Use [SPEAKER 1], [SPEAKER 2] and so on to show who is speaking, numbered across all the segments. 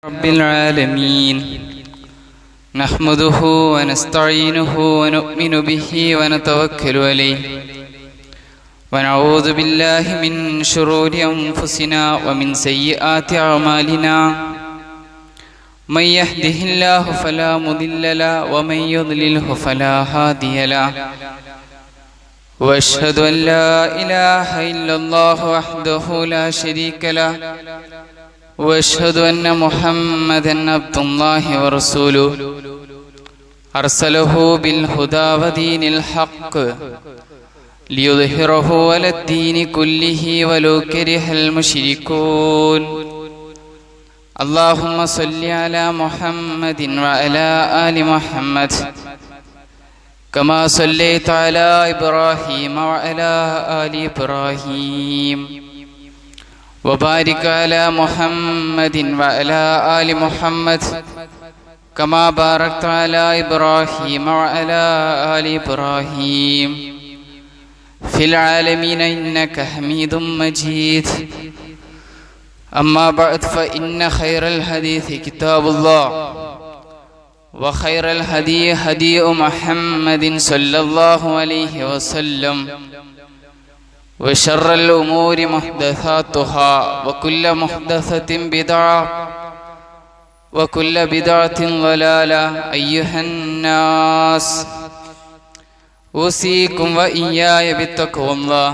[SPEAKER 1] رب العالمين نحمده ونستعينه ونؤمن به ونتوكل عليه ونعوذ بالله من شرور أنفسنا ومن سيئات أعمالنا من يهده الله فلا مضل له ومن يضلله فلا هادي له وأشهد أن لا إله إلا الله وحده لا شريك له وأشهد أن محمدا عبد الله ورسوله أرسله بالهدى ودين الحق ليظهره على الدين كله ولو كره المشركون اللهم صل على محمد وعلى آل محمد كما صليت على إبراهيم وعلى آل إبراهيم وبارك على محمد وعلى آل محمد كما باركت على إبراهيم وعلى آل إبراهيم في العالمين إنك حميد مجيد أما بعد فإن خير الحديث كتاب الله وخير الهدي هدي محمد صلى الله عليه وسلم وشر الأمور محدثاتها وكل محدثة بدعة وكل بدعة ضلالة أيها الناس أوصيكم وإياي بتقوى الله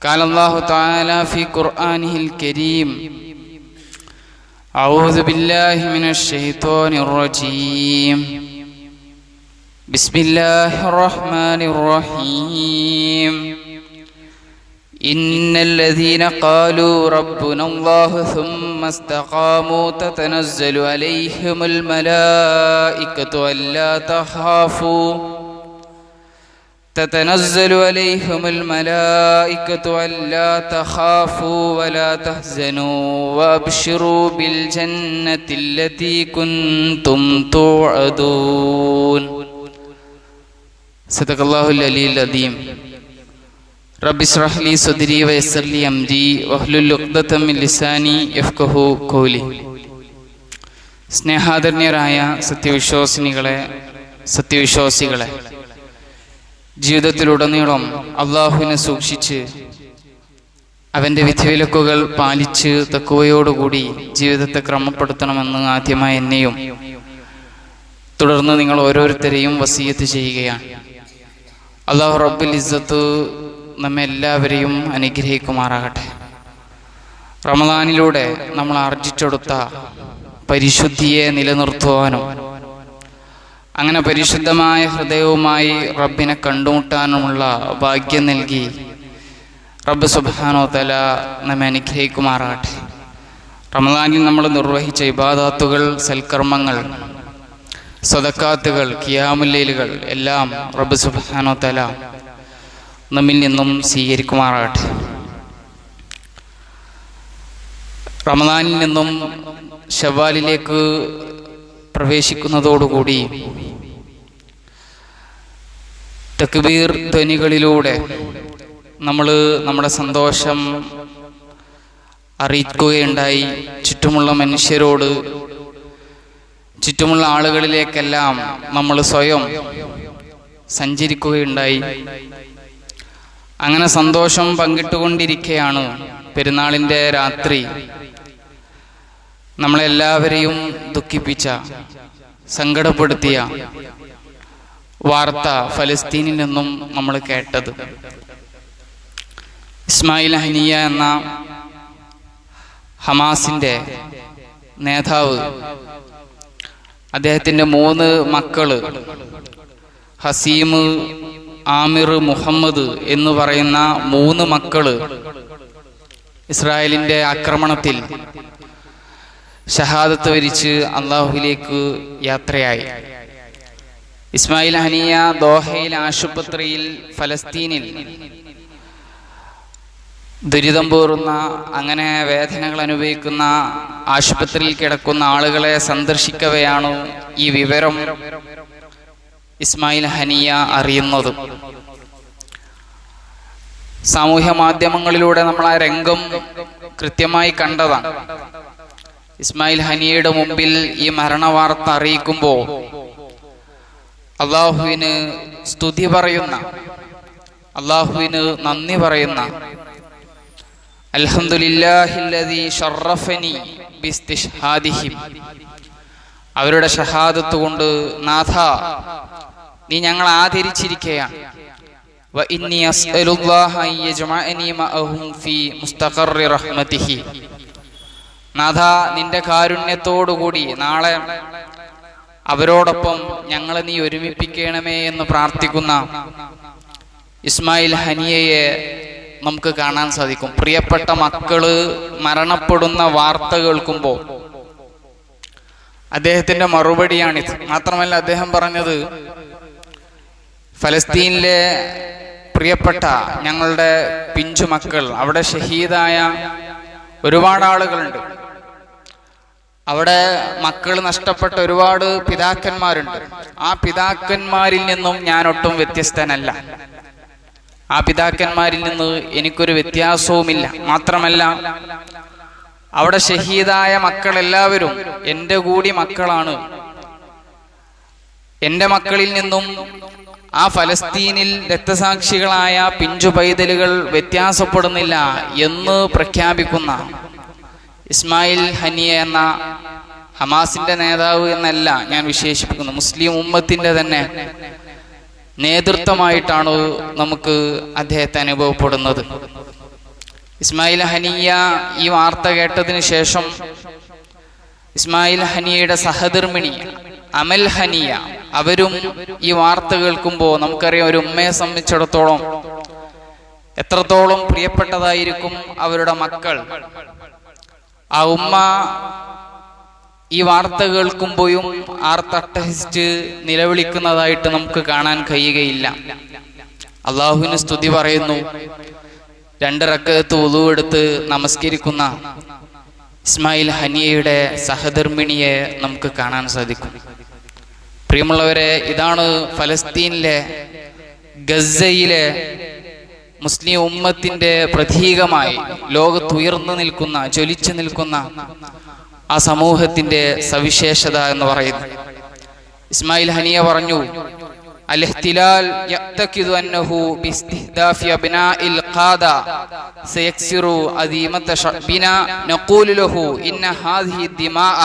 [SPEAKER 1] قال الله تعالى في قرآنه الكريم أعوذ بالله من الشيطان الرجيم بسم الله الرحمن الرحيم إن الذين قالوا ربنا الله ثم استقاموا تتنزل عليهم الملائكة ألا تخافوا ولا تحزنوا وأبشروا بالجنة التي كنتم توعدون صدق الله العلي العظيم رب اشرح لي صدري ويسر لي أمري واحلل عقدة من لساني يفقهوا قولي. സ്നേഹാദരണീയരായ സത്യവിശ്വാസികളെ, ജീവിതത്തിലുടനീളം അള്ളാഹുവിനെ സൂക്ഷിച്ച് അവൻ്റെ വിധിവിലക്കുകൾ പാലിച്ച് തഖ്വയോടുകൂടി ജീവിതത്തെ ക്രമപ്പെടുത്തണമെന്ന് ആദ്യമായി എന്നെയും തുടർന്ന് നിങ്ങൾ ഓരോരുത്തരെയും വസിയത്ത് ചെയ്യുകയാണ്. അള്ളാഹു റബ്ബുൽ ഇസ്സത്ത് നമ്മെ എല്ലാവരെയും അനുഗ്രഹിക്കുമാറാകട്ടെ. റമദാനിലൂടെ നമ്മൾ ആർജിച്ചെടുത്ത പരിശുദ്ധിയെ നിലനിർത്തുവാനും അങ്ങനെ പരിശുദ്ധമായ ഹൃദയവുമായി റബ്ബിനെ കണ്ടുമുട്ടാനുമുള്ള ഭാഗ്യം നൽകി റബ്ബ് സുബ്ഹാനഹു വ തആല നമ്മെ അനുഗ്രഹിക്കുമാറാകട്ടെ. റമദാനിൽ നമ്മൾ നിർവഹിച്ച ഇബാദാത്തുകൾ, സൽക്കർമ്മങ്ങൾ, സദഖാത്തുകൾ, ഖിയാമുൽ ലൈലുകൾ എല്ലാം റബ്ബ് സുബ്ഹാനഹു വ തആല നമ്മിൽ നിന്നും സ്വീകരിക്കുമാറാകട്ടെ. റമദാനിൽ നിന്നും ശവ്വാലിലേക്ക് പ്രവേശിക്കുന്നതോടുകൂടി തക്ബീർ ധ്വനികളിലൂടെ നമ്മൾ നമ്മുടെ സന്തോഷം അറിയിക്കുകയുണ്ടായി. ചുറ്റുമുള്ള മനുഷ്യരോട്, ചുറ്റുമുള്ള ആളുകളിലേക്കെല്ലാം നമ്മൾ സ്വയം സഞ്ചരിക്കുകയുണ്ടായി. അങ്ങനെ സന്തോഷം പങ്കിട്ടുകൊണ്ടിരിക്കെയാണ് പെരുന്നാളിൻ്റെ രാത്രി നമ്മളെല്ലാവരെയും ദുഃഖിപ്പിച്ച, സങ്കടപ്പെടുത്തിയ വാർത്ത ഫലസ്തീനിൽ നിന്നും നമ്മൾ കേട്ടത്. ഇസ്മായിൽ ഹനിയ എന്ന ഹമാസിൻ്റെ നേതാവ്, അദ്ദേഹത്തിൻ്റെ 3 മക്കള് ഹസീം, ആമിർ, മുഹമ്മദ് എന്ന് പറയുന്ന 3 മക്കള് ഇസ്രായേലിൻ്റെ ആക്രമണത്തിൽ ഷഹാദത്ത് വരിച്ച് അള്ളാഹുവിലേക്ക് യാത്രയായി. ഇസ്മായിൽ ഹനിയ ദോഹയിൽ ആശുപത്രിയിൽ, ഫലസ്തീനിൽ ദുരിതം പേറുന്ന, അങ്ങനെ വേദനകൾ അനുഭവിക്കുന്ന, ആശുപത്രിയിൽ കിടക്കുന്ന ആളുകളെ സന്ദർശിക്കവെയാണ് ഈ വിവരം ഇസ്മായിൽ ഹനിയ അറിയുന്നത്. സാമൂഹ്യ മാധ്യമങ്ങളിലൂടെ നമ്മൾ ആ രംഗം കൃത്യമായി കണ്ടതാണ്. ഇസ്മായിൽ ഹനിയയുടെ മുമ്പിൽ ഈ മരണവാർത്ത അറിയിക്കുമ്പോൾ അള്ളാഹുവിന് സ്തുതി പറയുന്ന, അള്ളാഹുവിന് നന്ദി പറയുന്ന, അൽഹംദുലില്ലാഹില്ലദീ ശറഫനി ബിസ്തിഷ്ഹാദിഹിം, അവരുടെ ഷഹാദത്ത് കൊണ്ട് നാഥ നീ ഞങ്ങൾ ആദരിച്ചിരിക്കുകയാണ്. വ ഇന്നി അസ്അലുല്ലാഹ അൻ യജ്മഅനി മഅഹും ഫീ മുസ്തഖർറി റഹ്മതിഹി, നാഥ നിന്റെ കാരുണ്യത്തോടുകൂടി നാളെ അവരോടൊപ്പം ഞങ്ങളെ നീ ഒരുമിപ്പിക്കണമേ എന്ന് പ്രാർത്ഥിക്കുന്ന ഇസ്മായിൽ ഹനിയയെ നമുക്ക് കാണാൻ സാധിക്കും. പ്രിയപ്പെട്ട മക്കള് മരണപ്പെടുന്ന വാർത്ത കേൾക്കുമ്പോൾ അദ്ദേഹത്തിന്റെ മറുപടിയാണിത്. മാത്രമല്ല അദ്ദേഹം പറഞ്ഞത്, ഫലസ്തീനിലെ പ്രിയപ്പെട്ട ഞങ്ങളുടെ പിഞ്ചു മക്കൾ, അവിടെ ഷഹീദായ ഒരുപാട് ആളുകളുണ്ട്, അവിടെ മക്കൾ നഷ്ടപ്പെട്ട ഒരുപാട് പിതാക്കന്മാരുണ്ട്. ആ പിതാക്കന്മാരിൽ നിന്നും ഞാനൊട്ടും വ്യത്യസ്തനല്ല. ആ പിതാക്കന്മാരിൽ നിന്ന് എനിക്കൊരു വ്യത്യാസവുമില്ല. മാത്രമല്ല അവിടെ ഷഹീദായ മക്കളെല്ലാവരും എൻ്റെ കൂടി മക്കളാണ്. എൻ്റെ മക്കളിൽ നിന്നും ആ ഫലസ്തീനിൽ രക്തസാക്ഷികളായ പിഞ്ചു പൈതലുകൾ വ്യത്യാസപ്പെടുന്നില്ല എന്ന് പ്രഖ്യാപിക്കുന്ന ഇസ്മായിൽ ഹനിയ എന്ന ഹമാസിന്റെ നേതാവ് എന്നല്ല ഞാൻ വിശേഷിപ്പിക്കുന്നു, മുസ്ലിം ഉമ്മത്തിന്റെ തന്നെ നേതൃത്വമായിട്ടാണ് നമുക്ക് അദ്ദേഹത്തെ അനുഭവപ്പെടുന്നത്. ഇസ്മായിൽ ഹനിയ ഈ വാർത്ത കേട്ടതിന് ശേഷം ഇസ്മായിൽ ഹനിയയുടെ സഹധർമ്മിണി അമൽ ഹനിയ അവരും ഈ വാർത്ത കേൾക്കുമ്പോൾ നമുക്കറിയാം, ഒരു ഉമ്മയെ സംബന്ധിച്ചിടത്തോളം എത്രത്തോളം പ്രിയപ്പെട്ടതായിരിക്കും അവരുടെ മക്കൾ. ആ ഉമ്മ ഈ വാർത്ത കേൾക്കുമ്പോഴും ആർത്തട്ടഹിച്ച് നിലവിളിക്കുന്നതായിട്ട് നമുക്ക് കാണാൻ കഴിയുകയില്ല. അള്ളാഹുവിന് സ്തുതി പറയുന്നു. 2 റക്അത്ത് വുളു എടുത്ത് നമസ്കരിക്കുന്ന ഇസ്മായിൽ ഹനിയയുടെ സഹധർമ്മിണിയെ നമുക്ക് കാണാൻ സാധിക്കും. പ്രിയമുള്ളവരെ, ഇതാണ് ഫലസ്തീനിലെ ഗസയിലെ മുസ്ലിം ഉമ്മത്തിന്റെ പ്രതീകമായി ലോകത്തുയർന്നു നിൽക്കുന്ന, ജ്വലിച്ചു നിൽക്കുന്ന ആ സമൂഹത്തിന്റെ സവിശേഷത എന്ന് പറയുന്നത്. ഇസ്മായിൽ ഹനിയ പറഞ്ഞു, അൽ-ഇഹ്തിലാൽ യഅ്തഖിദു അന്നഹു ബിസ്തിഹ്ദാഫി അബ്നാഇൽ ഖാദ സയക്സിറു അദീമത ശഅബിന നഖൂലു ലഹു ഇന്ന ഹാദിഹി ദിമാഅ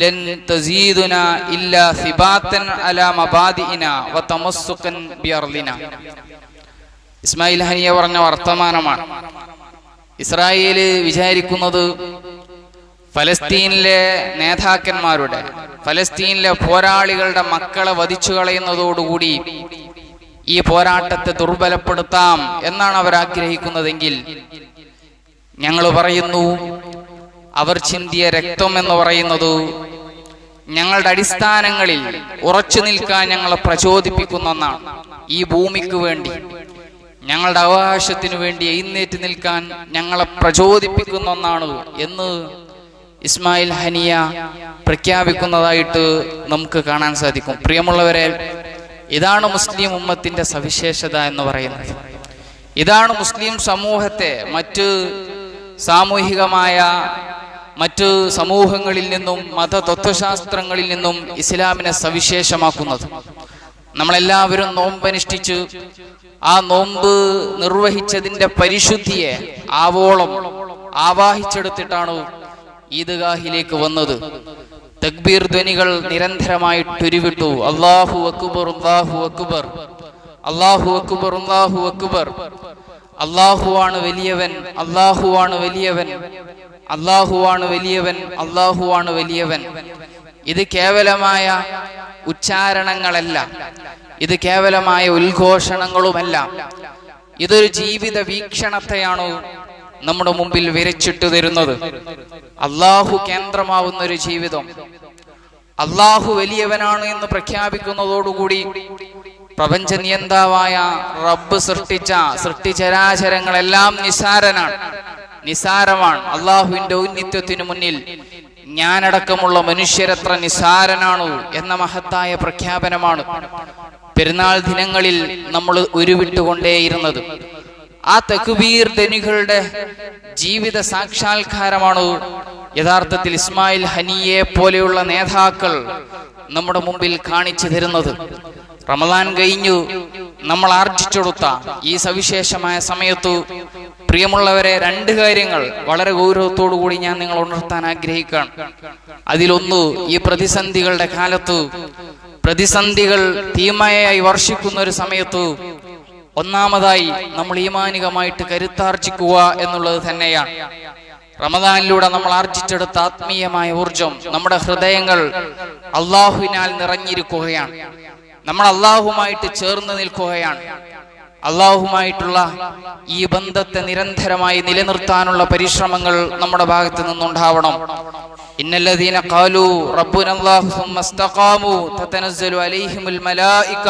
[SPEAKER 1] ലൻ തസീദുനാ ഇല്ലാ സിബാതൻ അലാ മബാദിഇന വതമസ്സുകൻ ബിഅർളിന. ഇസ്മായിൽ ഹനിയ പറഞ്ഞ വർത്തമാനമാണ്. ഇസ്രായേല് വിചാരിക്കുന്നത് ഫലസ്തീനിലെ നേതാക്കന്മാരുടെ, ഫലസ്തീനിലെ പോരാളികളുടെ മക്കളെ വധിച്ചു കളയുന്നതോടുകൂടി ഈ പോരാട്ടത്തെ ദുർബലപ്പെടുത്താം എന്നാണ് അവർ ആഗ്രഹിക്കുന്നതെങ്കിൽ, ഞങ്ങൾ പറയുന്നു അവർ ചിന്തിയ രക്തം എന്ന് പറയുന്നത് ഞങ്ങളുടെ അടിസ്ഥാനങ്ങളിൽ ഉറച്ചു നിൽക്കാൻ ഞങ്ങളെ പ്രചോദിപ്പിക്കുന്ന ഒന്നാണ്. ഈ ഭൂമിക്ക് വേണ്ടി, ഞങ്ങളുടെ അവകാശത്തിനു വേണ്ടി എഴുന്നേറ്റ് നിൽക്കാൻ ഞങ്ങളെ പ്രചോദിപ്പിക്കുന്ന ഒന്നാണ് എന്ന് ഇസ്മായിൽ ഹനിയ പ്രഖ്യാപിക്കുന്നതായിട്ട് നമുക്ക് കാണാൻ സാധിക്കും. പ്രിയമുള്ളവരെ, ഇതാണ് മുസ്ലിം ഉമ്മത്തിന്റെ സവിശേഷത എന്ന് പറയുന്നത്. ഇതാണ് മുസ്ലിം സമൂഹത്തെ മറ്റ് സാമൂഹികമായ മറ്റ് സമൂഹങ്ങളിൽ നിന്നും മതതത്വശാസ്ത്രങ്ങളിൽ നിന്നും ഇസ്ലാമിനെ സവിശേഷമാക്കുന്നത്. നമ്മളെല്ലാവരും നോമ്പനുഷ്ഠിച്ച് ആ നോമ്പ് നിർവഹിച്ചതിന്റെ പരിശുദ്ധിയെ ആവോളം ആവാഹിച്ചെടുത്തിട്ടാണ് ഈദ്ഗാഹിലേക്ക് വന്നത്. തക്ബീർ ധ്വനികൾ നിരന്തരമായിട്ടുരുവിട്ടു. അല്ലാഹു അക്ബർ, അല്ലാഹു അക്ബർ, അല്ലാഹു അക്ബർ, അല്ലാഹു അക്ബർ. അല്ലാഹുവാണ് വലിയവൻ, അല്ലാഹുവാണ് വലിയവൻ, അല്ലാഹുവാണ് വലിയവൻ, അല്ലാഹുവാണ് വലിയവൻ. ഇത് കേവലമായ ഉച്ചാരണങ്ങളല്ല, ഇത് കേവലമായ ഉദ്ഘോഷണങ്ങളുമല്ല. ഇതൊരു ജീവിത വീക്ഷണത്തെയാണ് നമ്മുടെ മുമ്പിൽ വിരച്ചിട്ട് തരുന്നത്. അള്ളാഹു കേന്ദ്രമാവുന്ന ഒരു ജീവിതം, അള്ളാഹു വലിയവനാണ് എന്ന് പ്രഖ്യാപിക്കുന്നതോടുകൂടി പ്രപഞ്ച നിയന്താവായ റബ്ബ് സൃഷ്ടിച്ച സൃഷ്ടിചരാചരങ്ങളെല്ലാം നിസാരമാണ്. അള്ളാഹുവിന്റെ ഔന്നിത്യത്തിനു മുന്നിൽ ഞാനടക്കമുള്ള മനുഷ്യരെത്ര നിസാരനാണ് എന്ന മഹത്തായ പ്രഖ്യാപനമാണ് പെരുന്നാൾ ദിനങ്ങളിൽ നമ്മൾ ഉരുവിട്ടുകൊണ്ടേയിരുന്നത്. ആ തക്ബീർ ധ്വനികളുടെ ജീവിത സാക്ഷാത്കാരമാണ് യഥാർത്ഥത്തിൽ ഇസ്മായിൽ ഹനിയെ പോലെയുള്ള നേതാക്കൾ നമ്മുടെ മുമ്പിൽ കാണിച്ചു തരുന്നത്. റമദാൻ കഴിഞ്ഞു നമ്മൾ ആർജിച്ചെടുത്ത ഈ സവിശേഷമായ സമയത്ത് പ്രിയമുള്ളവരെ, രണ്ട് കാര്യങ്ങൾ വളരെ ഗൗരവത്തോടു കൂടി ഞാൻ നിങ്ങൾ ഉണർത്താൻ ആഗ്രഹിക്കുകയാണ്. അതിലൊന്ന്, ഈ പ്രതിസന്ധികളുടെ കാലത്ത്, പ്രതിസന്ധികൾ തീമയായി വർഷിക്കുന്ന ഒരു സമയത്ത് ഒന്നാമതായി നമ്മൾ ഈമാനികമായിട്ട് കരുത്താർജിക്കുക എന്നുള്ളത് തന്നെയാണ്. റമദാനിലൂടെ നമ്മൾ ആർജിച്ചെടുത്ത ആത്മീയമായ ഊർജം, നമ്മുടെ ഹൃദയങ്ങൾ അള്ളാഹുവിനാൽ നിറഞ്ഞിരിക്കുകയാണ്. നമ്മൾ അള്ളാഹുമായിട്ട് ചേർന്ന് നിൽക്കുകയാണ്. അള്ളാഹുമായിട്ടുള്ള ഈ ബന്ധത്തെ നിരന്തരമായി നിലനിർത്താനുള്ള പരിശ്രമങ്ങൾ നമ്മുടെ ഭാഗത്ത് നിന്നുണ്ടാവണം. ഇന്നല്ലദീന ഖാലൂ റബ്ബുനല്ലാഹു സുമ്മ ഇസ്തഖാമു തതനസ്സലു അലൈഹിമുൽ മലായിക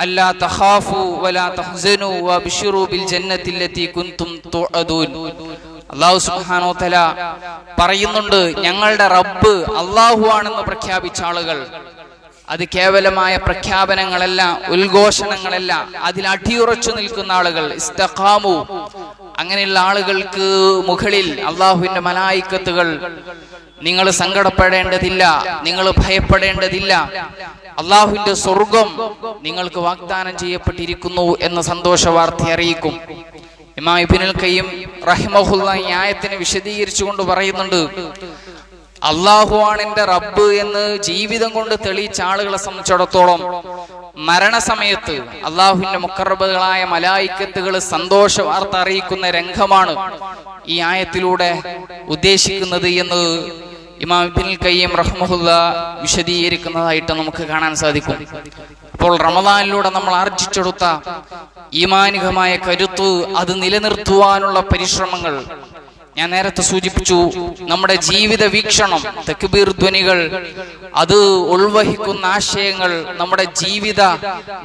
[SPEAKER 1] അല്ലാ തഖാഫു വലാ തഹ്സനു വബിശ്ശിറൂ ബിൽ ജന്നത്തി അല്ലതി കുൻതും തുഅദൂൻ. അല്ലാഹു സുബ്ഹാനഹു വ തആല പറയുന്നുണ്ട്, ഞങ്ങളുടെ റബ്ബ് അല്ലാഹു ആണെന്ന് പ്രഖ്യാപിച്ച ആളുകൾ, അത് കേവലമായ പ്രഖ്യാപനങ്ങളല്ല, ഉദ്ഘോഷണങ്ങളല്ല, അതിൽ അടിയുറച്ചു നിൽക്കുന്ന ആളുകൾ, ഇസ്തഖാമു, അങ്ങനെയുള്ള ആളുകൾക്ക് മുകളിൽ അള്ളാഹുവിന്റെ മലായിക്കത്തുകൾ നിങ്ങൾ സങ്കടപ്പെടേണ്ടതില്ല, നിങ്ങൾ ഭയപ്പെടേണ്ടതില്ല, അള്ളാഹുവിന്റെ സ്വർഗം നിങ്ങൾക്ക് വാഗ്ദാനം ചെയ്യപ്പെട്ടിരിക്കുന്നു എന്ന സന്തോഷ വാർത്ത അറിയിക്കും. ഇമാം ഇബ്നുൽ ഖയ്യിം റഹിമഹുല്ലാ ഈ ആയത്തിനെ വിശദീകരിച്ചുകൊണ്ട് പറയുന്നുണ്ട്, അള്ളാഹുവാണ് എന്റെ റബ്ബ് എന്ന് ജീവിതം കൊണ്ട് തെളിയിച്ച ആളുകളെ സംബന്ധിച്ചിടത്തോളം മരണസമയത്ത് അള്ളാഹുവിന്റെ മുഖറബുകളായ മലായിക്കത്തുകൾ സന്തോഷ വാർത്ത അറിയിക്കുന്ന രംഗമാണ് ഈ ആയത്തിലൂടെ ഉദ്ദേശിക്കുന്നത് എന്ന് ഇമാം ഇബ്നുൽ ഖയ്യിം റഹിമഹുല്ലാ വിശദീകരിക്കുന്നതായിട്ട് നമുക്ക് കാണാൻ സാധിക്കും. അപ്പോൾ റമദാനിലൂടെ നമ്മൾ ആർജിച്ചെടുത്ത ഈമാനികമായ കരുത്ത്, അത് നിലനിർത്തുവാനുള്ള പരിശ്രമങ്ങൾ, ഞാൻ നേരത്തെ സൂചിപ്പിച്ചു, നമ്മുടെ ജീവിത വീക്ഷണം, തക്ബീർ ധ്വനികൾ, അത് ഉൾവഹിക്കുന്ന ആശയങ്ങൾ നമ്മുടെ ജീവിത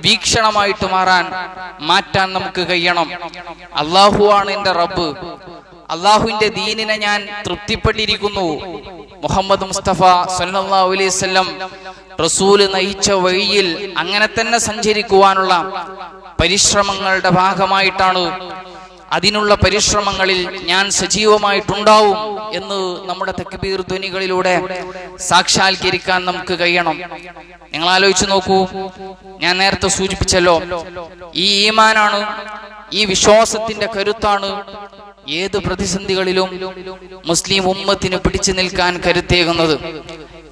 [SPEAKER 1] വീക്ഷണമായിട്ട് മാറ്റാൻ നമുക്ക് കഴിയണം. അള്ളാഹുവാണ് എന്റെ റബ്ബ്, അള്ളാഹുവിന്റെ ദീനിനെ ഞാൻ തൃപ്തിപ്പെട്ടിരിക്കുന്നു, മുഹമ്മദ് മുസ്തഫ സല്ലല്ലാഹു അലൈഹി വസല്ലം റസൂല് നയിച്ച വഴിയിൽ അങ്ങനെ തന്നെ സഞ്ചരിക്കുവാനുള്ള പരിശ്രമങ്ങളുടെ ഭാഗമായിട്ടാണ്, അതിനുള്ള പരിശ്രമങ്ങളിൽ ഞാൻ സജീവമായിട്ടുണ്ടാവും എന്ന് നമ്മുടെ തക്ബീർ ധ്വനികളിലൂടെ സാക്ഷാത്കരിക്കാൻ നമുക്ക് കഴിയണം. നിങ്ങൾ ആലോചിച്ച് നോക്കൂ, ഞാൻ നേരത്തെ സൂചിപ്പിച്ചല്ലോ, ഈ ഈമാനാണ്, ഈ വിശ്വാസത്തിന്റെ കരുത്താണ് ഏത് പ്രതിസന്ധികളിലും മുസ്ലിം ഉമ്മത്തിന് പിടിച്ചു നിൽക്കാൻ കരുത്തേകുന്നത്.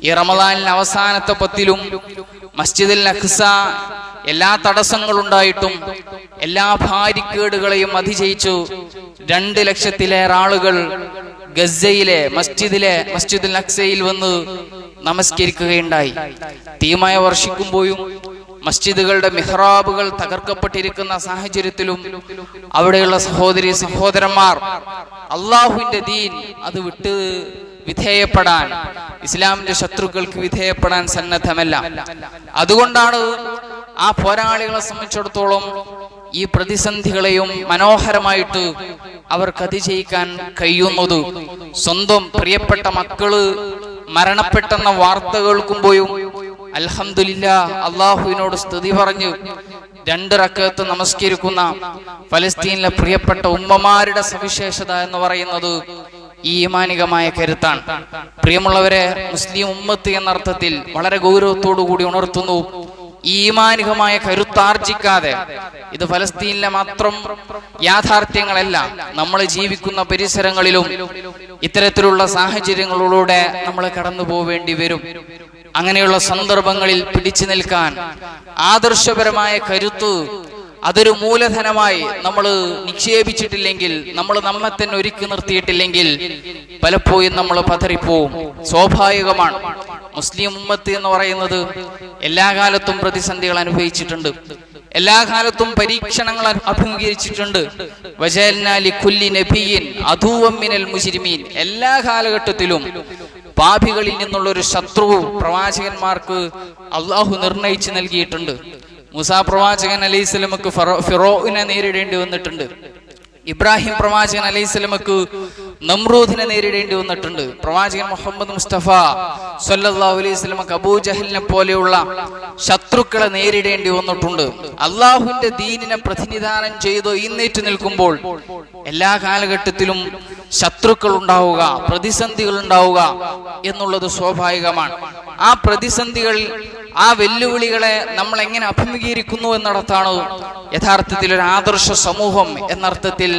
[SPEAKER 1] ഈ റമദാനിൽ അവസാനത്തെ 10 മസ്ജിദുൽ അഖ്സ എല്ലാ തടസ്സങ്ങളുണ്ടായിട്ടും എല്ലാ ഭാരിക്കേടുകളെയും അതിജയിച്ചു 2 ലക്ഷത്തിലേറെ ആളുകൾ ഗസയിലെ മസ്ജിദുൽ അഖ്സയിൽ വന്ന് നമസ്കരിക്കുകയുണ്ടായി. തീമഴ വർഷിക്കുമ്പോഴും മസ്ജിദുകളുടെ മിഹ്റാബുകൾ തകർക്കപ്പെട്ടിരിക്കുന്ന സാഹചര്യത്തിലും അവിടെയുള്ള സഹോദരി സഹോദരന്മാർ അള്ളാഹുവിന്റെ ദീൻ അത് വിട്ട് വിധേയപ്പെടാൻ, ഇസ്ലാമിന്റെ ശത്രുക്കൾക്ക് വിധേയപ്പെടാൻ സന്നദ്ധമല്ല. അതുകൊണ്ടാണ് ആ പോരാളികളെ സംബന്ധിച്ചിടത്തോളം ഈ പ്രതിസന്ധികളെയും മനോഹരമായിട്ട് അവർക്ക് അതിജയിക്കാൻ കഴിയുന്നത്. സ്വന്തം പ്രിയപ്പെട്ട മക്കള് മരണപ്പെട്ടെന്ന വാർത്ത കേൾക്കുമ്പോഴും അൽഹംദുലില്ലാഹ് അള്ളാഹുവിനോട് സ്തുതി പറഞ്ഞ് 2 റക്അത്ത് നമസ്കരിക്കുന്ന ഫലസ്തീനിലെ പ്രിയപ്പെട്ട ഉമ്മമാരുടെ സവിശേഷത എന്ന് പറയുന്നത് ഈ ഈമാനികമായ കരുത്താണ്. പ്രിയമുള്ളവരെ, മുസ്ലിം ഉമ്മത്ത് എന്ന അർത്ഥത്തിൽ വളരെ ഗൗരവത്തോടു കൂടി ഉണർത്തുന്നു, ഈ ഈമാനികമായ കരുത്താർജിക്കാതെ, ഇത് ഫലസ്തീനിലെ മാത്രം യാഥാർത്ഥ്യങ്ങളല്ല, നമ്മൾ ജീവിക്കുന്ന പരിസരങ്ങളിലും ഇത്തരത്തിലുള്ള സാഹചര്യങ്ങളിലൂടെ നമ്മൾ കടന്നു പോവേണ്ടി വരും. അങ്ങനെയുള്ള സന്ദർഭങ്ങളിൽ പിടിച്ചു നിൽക്കാൻ ആദർശപരമായ കരുത്ത്, അതൊരു മൂലധനമായി നമ്മൾ നിക്ഷേപിച്ചിട്ടില്ലെങ്കിൽ, നമ്മൾ നമ്മെ തന്നെ ഒരുക്കി നിർത്തിയിട്ടില്ലെങ്കിൽ പലപ്പോഴും നമ്മൾ പതറിപ്പോവും. സ്വാഭാവികമാണ്. മുസ്ലിം ഉമ്മത്ത് എന്ന് പറയുന്നത് എല്ലാ കാലത്തും പ്രതിസന്ധികൾ അനുഭവിച്ചിട്ടുണ്ട്, എല്ലാ കാലത്തും പരീക്ഷണങ്ങൾ അഭിമുഖീകരിച്ചിട്ടുണ്ട്. വജഅൽനാ ലികുല്ലി നബിയ്യിൻ അദുവ്വൻ മിനൽ മുജ്രിമീൻ, എല്ലാ കാലഘട്ടത്തിലും പാപികളിൽ നിന്നുള്ള ഒരു ശത്രു പ്രവാചകന്മാർക്ക് അള്ളാഹു നിർണയിച്ചു നൽകിയിട്ടുണ്ട്. മൂസാ പ്രവാചകൻ അലൈഹിസ്സലാമക്ക് ഫിറോവിനെ നേരിടേണ്ടി വന്നിട്ടുണ്ട്. ഇബ്രാഹിം പ്രവാചകൻ അലൈഹിസ്സലാമക്ക് നമ്രൂദിനെ നേരിടേണ്ടി വന്നിട്ടുണ്ട്. പ്രവാചകൻ മുഹമ്മദ് മുസ്തഫ സല്ലല്ലാഹു അലൈഹി വസല്ലമക്ക് അബൂജഹലിനെ പോലെയുള്ള ശത്രുക്കളെ നേരിടേണ്ടി വന്നിട്ടുണ്ട്. അള്ളാഹുവിന്റെ ദീനിനെ പ്രതിനിധാനം ചെയ്ത് എഴുന്നേറ്റ് നിൽക്കുമ്പോൾ എല്ലാ കാലഘട്ടത്തിലും ശത്രുക്കൾ ഉണ്ടാവുക, പ്രതിസന്ധികൾ ഉണ്ടാവുക എന്നുള്ളത് സ്വാഭാവികമാണ്. ആ പ്രതിസന്ധികൾ, ആ വെല്ലുവിളികളെ നമ്മൾ എങ്ങനെ അഭിമുഖീകരിക്കുന്നു എന്നിടത്താണ് യഥാർത്ഥത്തിൽ ഒരു ആദർശ സമൂഹം എന്നർത്ഥത്തിൽ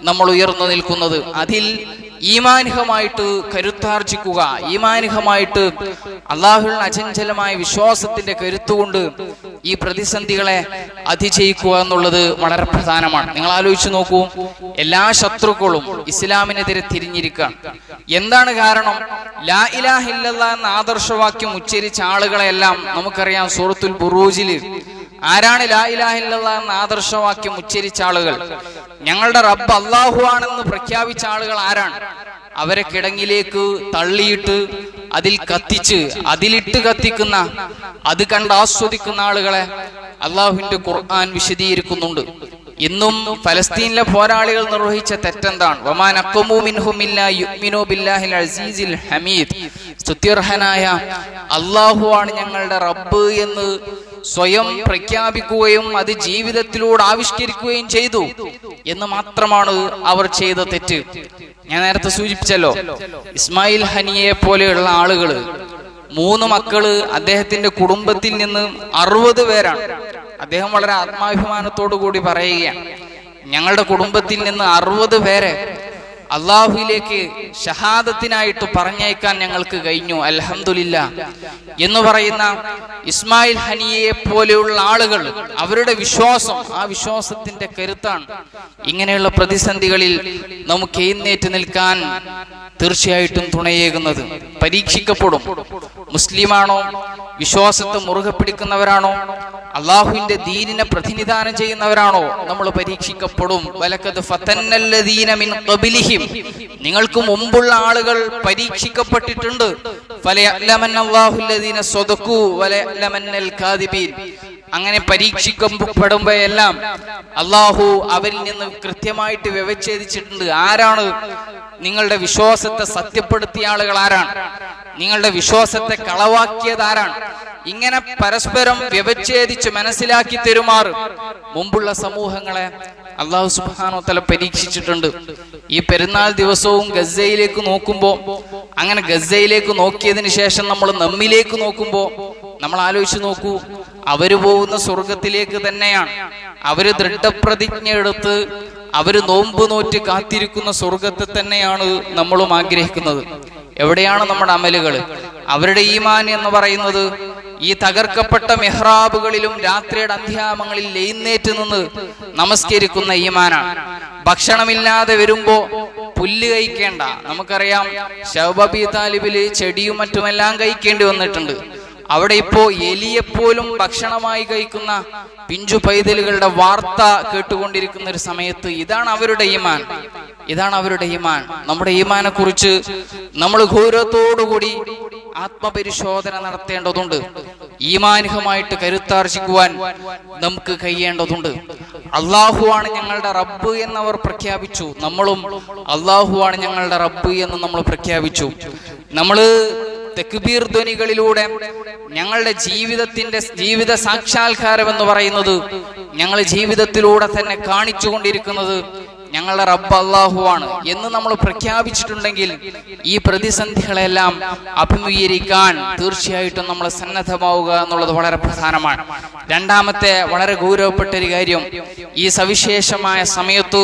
[SPEAKER 1] നമ്മൾ ഉയർന്നു നിൽക്കുന്നത്. അതിൽ ഈമാനികമായിട്ട് കരുത്താർജിക്കുക, ഈമാനികമായിട്ട് അള്ളാഹുവിൽ അചഞ്ചലമായ വിശ്വാസത്തിന്റെ കരുത്തുകൊണ്ട് ഈ പ്രതിസന്ധികളെ അതിജയിക്കുക എന്നുള്ളത് വളരെ പ്രധാനമാണ്. നിങ്ങൾ ആലോചിച്ച് നോക്കൂ, എല്ലാ ശത്രുക്കളും ഇസ്ലാമിനെതിരെ തിരിഞ്ഞിരിക്കുകയാണ്. എന്താണ് കാരണം? ലാ ഇലാഹ ഇല്ലല്ലാഹ് എന്ന ആദർശവാക്യം ഉച്ചരിച്ച ആളുകളെല്ലാം നമുക്കറിയാം. സൂറത്തുൽ ബുറൂജില് ആരാണ് ലാ ഇലാഹ ഇല്ലല്ലാഹ് എന്ന ആദർശവാക്യം ഉച്ചരിച്ച ആളുകൾ? ഞങ്ങളുടെ റബ്ബ് അല്ലാഹു ആണെന്ന് പ്രഖ്യാപിച്ച ആളുകൾ ആരാണ്? അവരെ കിടങ്ങിലേക്ക് തള്ളിയിട്ട് അതിൽ കത്തിച്ച്, അതിലിട്ട് കത്തിക്കുന്ന, അത് കണ്ട് ആസ്വദിക്കുന്ന ആളുകളെ അള്ളാഹുവിന്റെ ഖുർആൻ വിശദീകരിക്കുന്നുണ്ട്. ഇന്നും ഫലസ്തീനിലെ പോരാളികൾ നിർവഹിച്ച തെറ്റെന്താണ്? വമാ നഖമു മിൻഹും ഇല്ലാ യുഅ്മിനു ബില്ലാഹിൽ അസീസിൽ ഹമീദ്. സ്തുത്യർഹനായ അല്ലാഹു ആണ് ഞങ്ങളുടെ റബ്ബ് എന്ന് സ്വയം പ്രഖ്യാപിക്കുകയും അത് ജീവിതത്തിലൂടെ ആവിഷ്കരിക്കുകയും ചെയ്തു എന്ന് മാത്രമാണ് അവർ ചെയ്ത തെറ്റ്. ഞാൻ നേരത്തെ സൂചിപ്പിച്ചല്ലോ, ഇസ്മായിൽ ഹനിയെ പോലെയുള്ള ആളുകള്, 3 മക്കള്, അദ്ദേഹത്തിന്റെ കുടുംബത്തിൽ നിന്ന് 60 പേരാണ്. അദ്ദേഹം വളരെ ആത്മാഭിമാനത്തോടു കൂടി പറയുകയാണ്, ഞങ്ങളുടെ കുടുംബത്തിൽ നിന്ന് 60 പേരെ അള്ളാഹുവിലേക്ക് ഷഹാദത്തിനായിട്ട് പറഞ്ഞയക്കാൻ ഞങ്ങൾക്ക് കഴിഞ്ഞു, അൽഹംദുലില്ലാ എന്ന് പറയുന്ന ഇസ്മായിൽ ഹനിയെ പോലെയുള്ള ആളുകൾ, അവരുടെ വിശ്വാസം, ആ വിശ്വാസത്തിന്റെ കരുത്താണ് ഇങ്ങനെയുള്ള പ്രതിസന്ധികളിൽ നമുക്ക് എഴുന്നേറ്റ് നിൽക്കാൻ തീർച്ചയായിട്ടും തുണയേകുന്നത്. പരീക്ഷിക്കപ്പെടും. മുസ്ലിമാണോ, വിശ്വാസത്തെ മുറുകെ പിടിക്കുന്നവരാണോ, അള്ളാഹുവിന്റെ ദീനിനെ പ്രതിനിധാനം ചെയ്യുന്നവരാണോ, നമ്മൾ പരീക്ഷിക്കപ്പെടും. വലഖദ് ഫതന്നല്ലദീന മിൻ ഖബ്ലിഹിം, നിങ്ങൾക്ക് മുമ്പുള്ള ആളുകൾ പരീക്ഷിക്കപ്പെട്ടിട്ടുണ്ട്. ഫലയഅലമന്നല്ലാഹുല്ലദീന സ്വദഖു വലയഅലമന്നൽ കാദിബീൻ. അങ്ങനെ പരീക്ഷിക്കപ്പെടുമ്പോഴെല്ലാം അള്ളാഹു അവരിൽ നിന്ന് കൃത്യമായിട്ട് വ്യവച്ഛേദിച്ചിട്ടുണ്ട്. ആരാണ് നിങ്ങളുടെ വിശ്വാസത്തെ സത്യപ്പെടുത്തിയ ആളുകൾ? ആരാണ് നിങ്ങളുടെ വിശ്വാസത്തെ കളവാക്കിയത്? ആരാണ്? ഇങ്ങനെ പരസ്പരം വ്യവച്ഛേദിച്ച് മനസ്സിലാക്കി തരുമാറ് മുമ്പുള്ള സമൂഹങ്ങളെ അള്ളാഹു സുബ്ഹാനഹു വ തആല പരീക്ഷിച്ചിട്ടുണ്ട്. ഈ പെരുന്നാൾ ദിവസവും ഗസയിലേക്ക് നോക്കുമ്പോൾ, അങ്ങനെ ഗസയിലേക്ക് നോക്കിയതിന് ശേഷം നമ്മൾ നമ്മിലേക്ക് നോക്കുമ്പോൾ നമ്മൾ ആലോചിച്ച് നോക്കൂ, അവര് പോകുന്ന സ്വർഗത്തിലേക്ക് തന്നെയാണ്. അവര് ദൃഢപ്രതിജ്ഞ എടുത്ത് അവര് നോമ്പ് നോറ്റ് കാത്തിരിക്കുന്ന സ്വർഗത്തെ തന്നെയാണ് നമ്മളും ആഗ്രഹിക്കുന്നത്. എവിടെയാണ് നമ്മുടെ അമലുകൾ? അവരുടെ ഈമാൻ എന്ന് പറയുന്നത് ഈ തകർക്കപ്പെട്ട മെഹ്റാബുകളിലും രാത്രിയുടെ അന്ത്യാമങ്ങളിൽ എഴുന്നേറ്റ് നിന്ന് നമസ്കരിക്കുന്ന ഈമാനാണ്. ഭക്ഷണമില്ലാതെ വരുമ്പോ പുല്ല് കഴിക്കേണ്ട, നമുക്കറിയാം ശൗബ അബീ താലിബില് ചെടിയും മറ്റുമെല്ലാം കഴിക്കേണ്ടി വന്നിട്ടുണ്ട്. അവിടെ ഇപ്പോ എലിയെപ്പോലും ഭക്ഷണമായി കഴിക്കുന്ന പിഞ്ചു പൈതലുകളുടെ വാർത്ത കേട്ടുകൊണ്ടിരിക്കുന്ന ഒരു സമയത്ത് ഇതാണ് അവരുടെ ഈമാൻ, ഇതാണ് അവരുടെ ഈമാൻ. നമ്മുടെ ഈമാനെ കുറിച്ച് നമ്മൾ ഗൗരവത്തോടുകൂടി ആത്മപരിശോധന നടത്തേണ്ടതുണ്ട്. ഈമാനികമായിട്ട് കരുത്താർജിക്കുവാൻ നമുക്ക് കഴിയേണ്ടതുണ്ട്. അള്ളാഹുവാണ് ഞങ്ങളുടെ റബ്ബ് എന്നവർ പ്രഖ്യാപിച്ചു. നമ്മളും അള്ളാഹുവാണ് ഞങ്ങളുടെ റബ്ബ് എന്ന് നമ്മൾ പ്രഖ്യാപിച്ചു. നമ്മള് തക്ബീർ ധ്വനികളിലൂടെ ഞങ്ങളുടെ ജീവിത സാക്ഷാത്കാരം എന്ന് പറയുന്നത് ഞങ്ങൾ ജീവിതത്തിലൂടെ തന്നെ കാണിച്ചു കൊണ്ടിരിക്കുന്നത് ഞങ്ങളുടെ റബ്ബ് അല്ലാഹുവാണ് എന്ന് നമ്മൾ പ്രഖ്യാപിച്ചിട്ടുണ്ടെങ്കിൽ ഈ പ്രതിസന്ധികളെല്ലാം അഭിമുഖീകരിക്കാൻ തീർച്ചയായിട്ടും നമ്മൾ സന്നദ്ധമാവുക എന്നുള്ളത് വളരെ പ്രധാനമാണ്. രണ്ടാമത്തെ വളരെ ഗൗരവപ്പെട്ട ഒരു കാര്യം, ഈ സവിശേഷമായ സമയത്ത്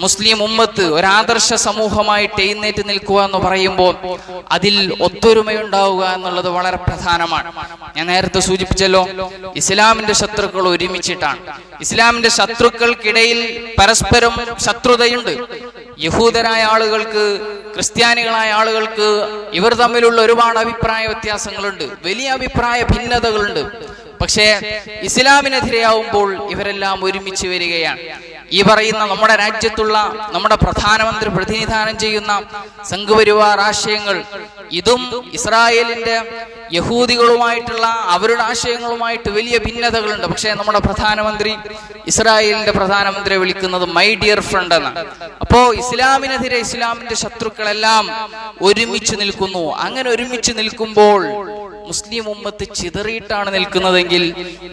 [SPEAKER 1] മുസ്ലിം ഉമ്മത്ത് ഒരാദർശ സമൂഹമായിട്ട് എഴുന്നേറ്റ് നിൽക്കുക എന്ന് പറയുമ്പോൾ അതിൽ ഒത്തൊരുമയുണ്ടാവുക എന്നുള്ളത് വളരെ പ്രധാനമാണ്. ഞാൻ നേരത്തെ സൂചിപ്പിച്ചല്ലോ, ഇസ്ലാമിന്റെ ശത്രുക്കൾ ഒരുമിച്ചിട്ടാണ്. ഇസ്ലാമിന്റെ ശത്രുക്കൾക്കിടയിൽ പരസ്പരം ശത്രുതയുണ്ട്. യഹൂദരായ ആളുകൾക്ക്, ക്രിസ്ത്യാനികളായ ആളുകൾക്ക് ഇവർ തമ്മിലുള്ള ഒരുപാട് അഭിപ്രായ വ്യത്യാസങ്ങളുണ്ട്, വലിയ അഭിപ്രായ ഭിന്നതകളുണ്ട്. പക്ഷേ ഇസ്ലാമിനെതിരെയാവുമ്പോൾ ഇവരെല്ലാം ഒരുമിച്ച് വരികയാണ്. ഈ പറയുന്ന നമ്മുടെ രാജ്യത്തുള്ള നമ്മുടെ പ്രധാനമന്ത്രി പ്രതിനിധാനം ചെയ്യുന്ന സംഘപരിവാർ ആശയങ്ങൾ, ഇതും ഇസ്രായേലിന്റെ യഹൂദികളുമായിട്ടുള്ള അവരുടെ ആശയങ്ങളുമായിട്ട് വലിയ ഭിന്നതകളുണ്ട്. പക്ഷേ നമ്മുടെ പ്രധാനമന്ത്രി ഇസ്രായേലിന്റെ പ്രധാനമന്ത്രിയെ വിളിക്കുന്നത് മൈ ഡിയർ ഫ്രണ്ട് എന്നാണ്. അപ്പോ ഇസ്ലാമിനെതിരെ ഇസ്ലാമിന്റെ ശത്രുക്കളെല്ലാം ഒരുമിച്ച് നിൽക്കുന്നു. അങ്ങനെ ഒരുമിച്ച് നിൽക്കുമ്പോൾ മുസ്ലിം ഉമ്മത്ത് ചിതറിയിട്ടാണ് നിൽക്കുന്നതെങ്കിൽ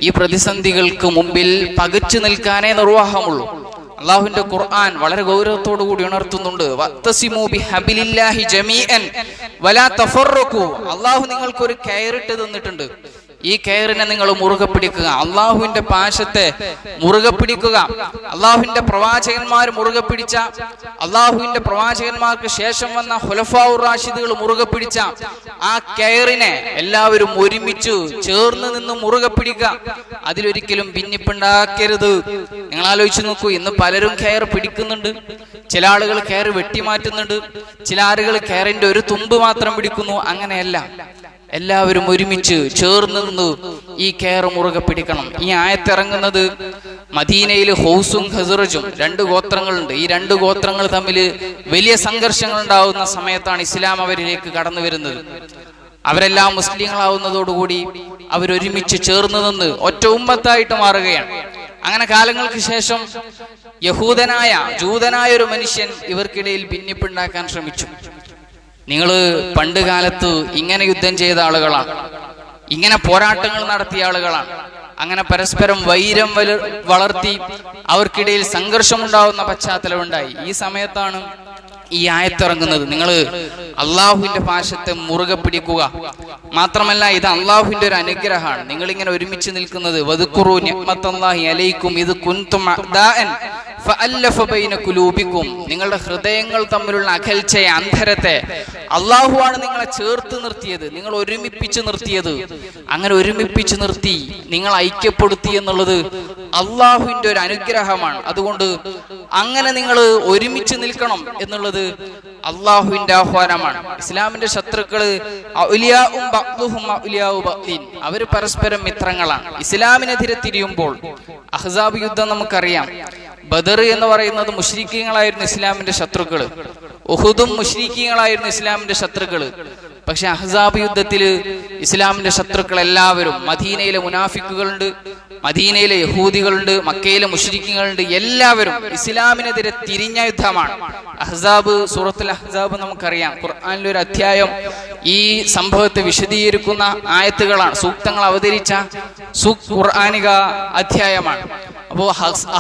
[SPEAKER 1] ഈ പ്രതിസന്ധികൾക്ക് മുമ്പിൽ പകച്ചു നിൽക്കാനേ നിർവാഹമുള്ളൂ. അള്ളാഹുവിന്റെ ഖുർആൻ വളരെ ഗൗരവത്തോടു കൂടി ഉണർത്തുന്നുണ്ട്. വഅ്തസിമൂ ബിഹബിലില്ലാഹി ജമീഅൻ വലാ തഫറഖു. അള്ളാഹു നിങ്ങൾക്കൊരു കയറിട്ട് തന്നിട്ടുണ്ട്. ഈ കയറിനെ നിങ്ങൾ മുറുകെ പിടിക്കുക. അള്ളാഹുവിന്റെ പാശത്തെ മുറുകെ പിടിക്കുക. അള്ളാഹുവിന്റെ പ്രവാചകന്മാർ മുറുകെ പിടിച്ച, അള്ളാഹുവിന്റെ പ്രവാചകന്മാർക്ക് ശേഷം വന്ന ഖുലഫാഉർ റാഷിദുകൾ മുറുകെ പിടിച്ച ആ കയറിനെ എല്ലാവരും ഒരുമിച്ച് ചേർന്ന് നിന്ന് മുറുകെ പിടിക്കുക. അതിലൊരിക്കലും ഭിന്നിപ്പുണ്ടാക്കരുത്. നിങ്ങൾ ആലോചിച്ച് നോക്കൂ, ഇന്ന് പലരും കയർ പിടിക്കുന്നുണ്ട്. ചില ആളുകൾ കയർ വെട്ടിമാറ്റുന്നുണ്ട്. ചില ആളുകൾ കയറിന്റെ ഒരു തുമ്പ് മാത്രം പിടിക്കുന്നു. അങ്ങനെയല്ല, എല്ലാവരും ഒരുമിച്ച് ചേർന്ന് നിന്ന് ഈ കയർ മുറുകെ പിടിക്കണം. ഈ ആയത്തിറങ്ങുന്നത് മദീനയിൽ ഹൗസും ഖസറജും രണ്ട് ഗോത്രങ്ങളുണ്ട്. ഈ രണ്ട് ഗോത്രങ്ങൾ തമ്മിൽ വലിയ സംഘർഷങ്ങൾ ഉണ്ടാവുന്ന സമയത്താണ് ഇസ്ലാം അവരിലേക്ക് കടന്നു വരുന്നത്. അവരെല്ലാം മുസ്ലിങ്ങളാവുന്നതോടുകൂടി അവരൊരുമിച്ച് ചേർന്ന് നിന്ന് ഒറ്റ ഉമ്മത്തായിട്ട് മാറുകയാണ്. അങ്ങനെ കാലങ്ങൾക്ക് ശേഷം ജൂതനായ ഒരു മനുഷ്യൻ ഇവർക്കിടയിൽ ഭിന്നിപ്പുണ്ടാക്കാൻ ശ്രമിച്ചു. നിങ്ങൾ പണ്ട് കാലത്ത് ഇങ്ങനെ യുദ്ധം ചെയ്ത ആളുകളാണ്, ഇങ്ങനെ പോരാട്ടങ്ങൾ നടത്തിയ ആളുകളാണ്. അങ്ങനെ പരസ്പരം വൈരം വളർത്തി അവർക്കിടയിൽ സംഘർഷമുണ്ടാവുന്ന പശ്ചാത്തലമുണ്ടായി. ഈ സമയത്താണ് ഈ ആയത്തിറങ്ങുന്നത്. നിങ്ങൾ അള്ളാഹുവിന്റെ പാശത്തെ മുറുകെ പിടിക്കുക. മാത്രമല്ല, ഇത് അള്ളാഹുവിന്റെ ഒരു അനുഗ്രഹമാണ്. നിങ്ങൾ ഇങ്ങനെ ഒരുമിച്ച് നിൽക്കുന്നത്. വദ്കുറൂ നിഅ്മത്തല്ലാഹി അലൈക്കും ഇദ് കുൻതും അഅദാഅൻ ഫഅല്ലഫ ബൈന ഖുലൂബിക്കും. നിങ്ങളുടെ ഹൃദയങ്ങൾ തമ്മിലുള്ള അകൽച്ചയെ, അന്തരത്തെ അള്ളാഹുവാണ് നിങ്ങളെ ചേർത്ത് നിർത്തിയത്, നിങ്ങൾ ഒരുമിപ്പിച്ച് നിർത്തിയത്. അങ്ങനെ ഒരുമിപ്പിച്ച് നിർത്തി നിങ്ങൾ ഐക്യപ്പെടുത്തി എന്നുള്ളത് അള്ളാഹുവിന്റെ ഒരു അനുഗ്രഹമാണ്. അതുകൊണ്ട് അങ്ങനെ നിങ്ങൾ ഒരുമിച്ച് നിൽക്കണം എന്നുള്ളത് അള്ളാഹുവിന്റെ ആഹ്വാനമാണ്. ഇസ്ലാമിന്റെ ശത്രുക്കള് അവര് പരസ്പരം മിത്രങ്ങളാണ്. ഇസ്ലാമിനെതിരെ തിരിയുമ്പോൾ അഹ്സാബ് യുദ്ധം നമുക്കറിയാം. ബദർ എന്ന് പറയുന്നത് മുശ്രിക്കീങ്ങളായിരുന്നു ഇസ്ലാമിന്റെ ശത്രുക്കള്. ഉഹുദും മുശ്രിക്കീങ്ങളായിരുന്നു ഇസ്ലാമിന്റെ ശത്രുക്കള്. പക്ഷെ അഹ്സാബ് യുദ്ധത്തില് ഇസ്ലാമിന്റെ ശത്രുക്കൾ എല്ലാവരും, മദീനയിലെ മുനാഫിക്കുകളുണ്ട്, മദീനയിലെ യഹൂദികളുണ്ട്, മക്കയിലെ മുശ്രിക്കീങ്ങളുണ്ട്, എല്ലാവരും ഇസ്ലാമിനെതിരെ തിരിഞ്ഞ യുദ്ധമാണ് അഹ്സാബ്. സൂറത്തുൽ അഹ്സാബ് നമുക്കറിയാം. ഖുർആനിലെ ഒരു അധ്യായം ഈ സംഭവത്തെ വിശദീകരിക്കുന്ന ആയത്തുകളാണ്, സൂക്തങ്ങൾ അവതരിച്ച ഖുർആനിക അധ്യായമാണ്. അപ്പോ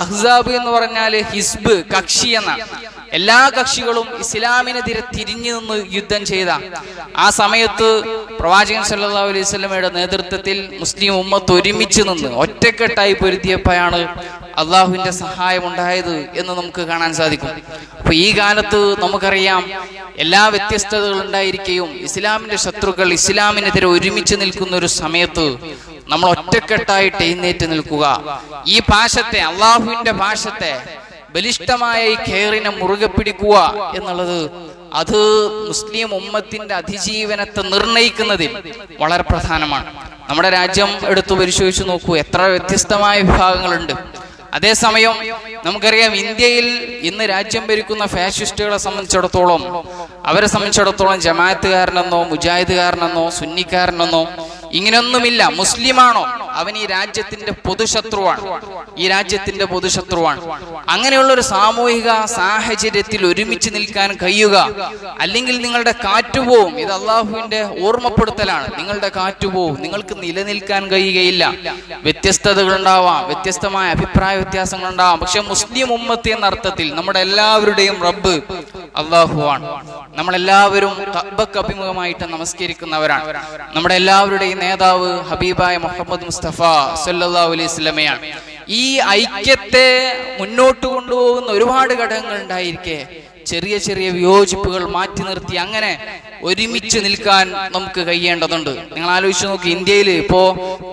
[SPEAKER 1] അഹ്സാബ് എന്ന് പറഞ്ഞാല് ഹിസ്ബ്, കക്ഷി എന്നാണ്. എല്ലാ കക്ഷികളും ഇസ്ലാമിനെതിരെ തിരിഞ്ഞു നിന്ന് യുദ്ധം ചെയ്ത ആ സമയത്ത് പ്രവാചകൻ സല്ലല്ലാഹു അലൈഹി വസല്ലമയുടെ നേതൃത്വത്തിൽ മുസ്ലിം ഉമ്മത്ത് ഒരുമിച്ച് നിന്ന് ഒറ്റക്കെട്ടായി പൊരുതിയപ്പോഴാണ് അള്ളാഹുവിന്റെ സഹായം ഉണ്ടായത് എന്ന് നമുക്ക് കാണാൻ സാധിക്കും. അപ്പൊ ഈ കാലത്ത് നമുക്കറിയാം, എല്ലാ വ്യത്യസ്തതകൾ ഉണ്ടായിരിക്കുകയും ഇസ്ലാമിന്റെ ശത്രുക്കൾ ഇസ്ലാമിനെതിരെ ഒരുമിച്ച് നിൽക്കുന്ന ഒരു സമയത്ത് നമ്മൾ ഒറ്റക്കെട്ടായിട്ട് എഴുന്നേറ്റ് നിൽക്കുക. ഈ പാശത്തെ, അള്ളാഹുവിന്റെ പാശത്തെ, ബലിഷ്ഠമായ ഈ കയറിനെ മുറുകെ പിടിക്കുക എന്നുള്ളത് അത് മുസ്ലിം ഉമ്മത്തിന്റെ അതിജീവനത്തെ നിർണയിക്കുന്നതിൽ വളരെ പ്രധാനമാണ്. നമ്മുടെ രാജ്യം എടുത്തു പരിശോധിച്ചു നോക്കൂ, എത്ര വ്യത്യസ്തമായ വിഭാഗങ്ങളുണ്ട്. അതേസമയം നമുക്കറിയാം, ഇന്ത്യയിൽ ഇന്ന് രാജ്യം ഭരിക്കുന്ന ഫാഷിസ്റ്റുകളെ സംബന്ധിച്ചിടത്തോളം, അവരെ സംബന്ധിച്ചിടത്തോളം ജമാഅത്തുകാരനെന്നോ മുജാഹിദുകാരനെന്നോ സുന്നിക്കാരനെന്നോ ഇങ്ങനെയൊന്നുമില്ല. മുസ്ലിമാണോ അവൻ ഈ രാജ്യത്തിന്റെ പൊതുശത്രുവാണ്, ഈ രാജ്യത്തിന്റെ പൊതുശത്രുവാണ്. അങ്ങനെയുള്ളൊരു സാമൂഹിക സാഹചര്യത്തിൽ ഒരുമിച്ച് നിൽക്കാൻ കഴിയുക, അല്ലെങ്കിൽ നിങ്ങളുടെ കാറ്റുപോവും. ഇത് അള്ളാഹുവിന്റെ ഓർമ്മപ്പെടുത്തലാണ്. നിങ്ങളുടെ കാറ്റുപോവും, നിങ്ങൾക്ക് നിലനിൽക്കാൻ കഴിയുകയില്ല. വ്യത്യസ്തതകൾ ഉണ്ടാവാം, വ്യത്യസ്തമായ അഭിപ്രായ വ്യത്യാസങ്ങൾ ഉണ്ടാവാം. പക്ഷെ മുസ്ലിം ഉമ്മത്ത് എന്ന അർത്ഥത്തിൽ നമ്മുടെ എല്ലാവരുടെയും റബ്ബ് അള്ളാഹുവാണ്. നമ്മളെല്ലാവരും കഅബക്ക് അഭിമുഖമായിട്ട് നമസ്കരിക്കുന്നവരാണ്. നമ്മുടെ എല്ലാവരുടെയും നേതാവ് ഹബീബായ മുഹമ്മദ് മുസ്തഫ സല്ലല്ലാഹു അലൈഹി വസല്ലമയാണ്. ഈ ഐക്യത്തെ മുന്നോട്ട് കൊണ്ടുപോകുന്ന ഒരുപാട് ഘടകങ്ങൾ ഉണ്ടായിരിക്കെ ചെറിയ ചെറിയ വിയോജിപ്പുകൾ മാറ്റി നിർത്തി അങ്ങനെ ഒരുമിച്ച് നിൽക്കാൻ നമുക്ക് കഴിയേണ്ടതുണ്ട്. നിങ്ങൾ ആലോചിച്ച് നോക്കി, ഇന്ത്യയിൽ ഇപ്പോ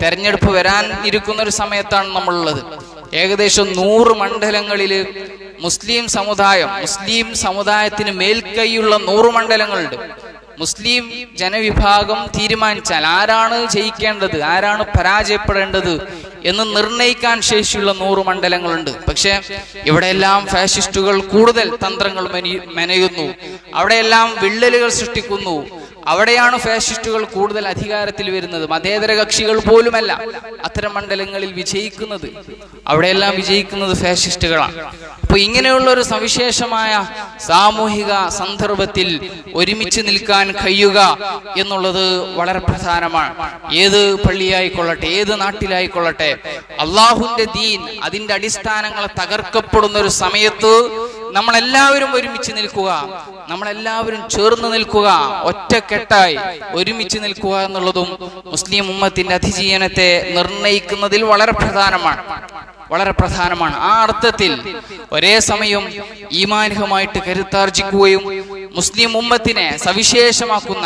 [SPEAKER 1] തെരഞ്ഞെടുപ്പ് വരാൻ ഇരിക്കുന്ന ഒരു സമയത്താണ് നമ്മളുള്ളത്. ഏകദേശം 100 മണ്ഡലങ്ങളില് മുസ്ലിം സമുദായത്തിന് മേൽക്കൈയുള്ള 100 മണ്ഡലങ്ങളുണ്ട്. മുസ്ലിം ജനവിഭാഗം തീരുമാനിച്ചാൽ ആരാണ് ജയിക്കേണ്ടത്, ആരാണ് പരാജയപ്പെടേണ്ടത് എന്ന് നിർണയിക്കാൻ ശേഷിയുള്ള 100 മണ്ഡലങ്ങളുണ്ട്. പക്ഷെ ഇവിടെയെല്ലാം ഫാഷിസ്റ്റുകൾ കൂടുതൽ തന്ത്രങ്ങൾ മെനയുന്നു, അവിടെയെല്ലാം വിള്ളലുകൾ സൃഷ്ടിക്കുന്നു. അവിടെയാണ് ഫാഷിസ്റ്റുകൾ കൂടുതൽ അധികാരത്തിൽ വരുന്നത്. മതേതര കക്ഷികൾ പോലുമല്ല അത്തരം മണ്ഡലങ്ങളിൽ വിജയിക്കുന്നത്. അവിടെയെല്ലാം വിജയിക്കുന്നത് ഫാഷിസ്റ്റുകളാണ്. അപ്പൊ ഇങ്ങനെയുള്ള ഒരു സവിശേഷമായ സാമൂഹിക സന്ദർഭത്തിൽ ഒരുമിച്ച് നിൽക്കാൻ കഴിയുക എന്നുള്ളത് വളരെ പ്രധാനമാണ്. ഏത് പള്ളിയായിക്കൊള്ളട്ടെ, ഏത് നാട്ടിലായിക്കൊള്ളട്ടെ, അള്ളാഹുവിന്റെ ദീൻ അതിന്റെ അടിസ്ഥാനങ്ങൾ തകർക്കപ്പെടുന്ന ഒരു സമയത്ത് നമ്മളെല്ലാവരും ഒരുമിച്ച് നിൽക്കുക, നമ്മളെല്ലാവരും ചേർന്ന് നിൽക്കുക, ഒറ്റക്കെട്ടായി ഒരുമിച്ച് നിൽക്കുക എന്നുള്ളതും മുസ്ലിം ഉമ്മത്തിന്റെ അതിജീവനത്തെ നിർണയിക്കുന്നതിൽ വളരെ പ്രധാനമാണ്. ആ അർത്ഥത്തിൽ ഒരേ സമയം ഈമാനികമായിട്ട് കരുത്താർജിക്കുകയും മുസ്ലിം ഉമ്മത്തിനെ സവിശേഷമാക്കുന്ന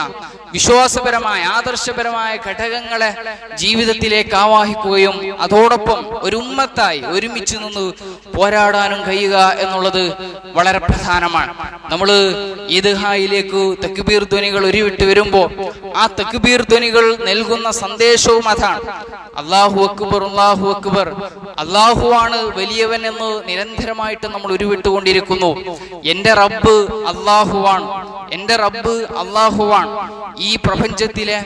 [SPEAKER 1] വിശ്വാസപരമായ ആദർശപരമായ ഘടകങ്ങളെ ജീവിതത്തിലേക്ക് ആവാഹിക്കുകയും അതോടൊപ്പം ഒരു ഉമ്മത്തായി ഒരുമിച്ച് നിന്ന് പോരാടാനും കഴിയുക എന്നുള്ളത് വളരെ പ്രധാനമാണ്. നമ്മൾ ഈദ്ഗാഹിലേക്ക് തക്ബീർ ധ്വനികൾ ഉരുവിട്ട് വരുമ്പോൾ ആ തക്ബീർ ധ്വനികൾ നൽകുന്ന സന്ദേശവും അതാണ്. അല്ലാഹു അക്ബർ, അല്ലാഹു അക്ബർ, അല്ലാഹുവാണ് വലിയവൻ എന്ന് നിരന്തരമായിട്ട് നമ്മൾ ഉരുവിട്ടുകൊണ്ടിരിക്കുന്നു. എന്റെ റബ്ബ് അല്ലാഹുവാണ്, എന്റെ റബ്ബ് അല്ലാഹുവാണ്. ഈ പ്രപഞ്ചത്തിലെ,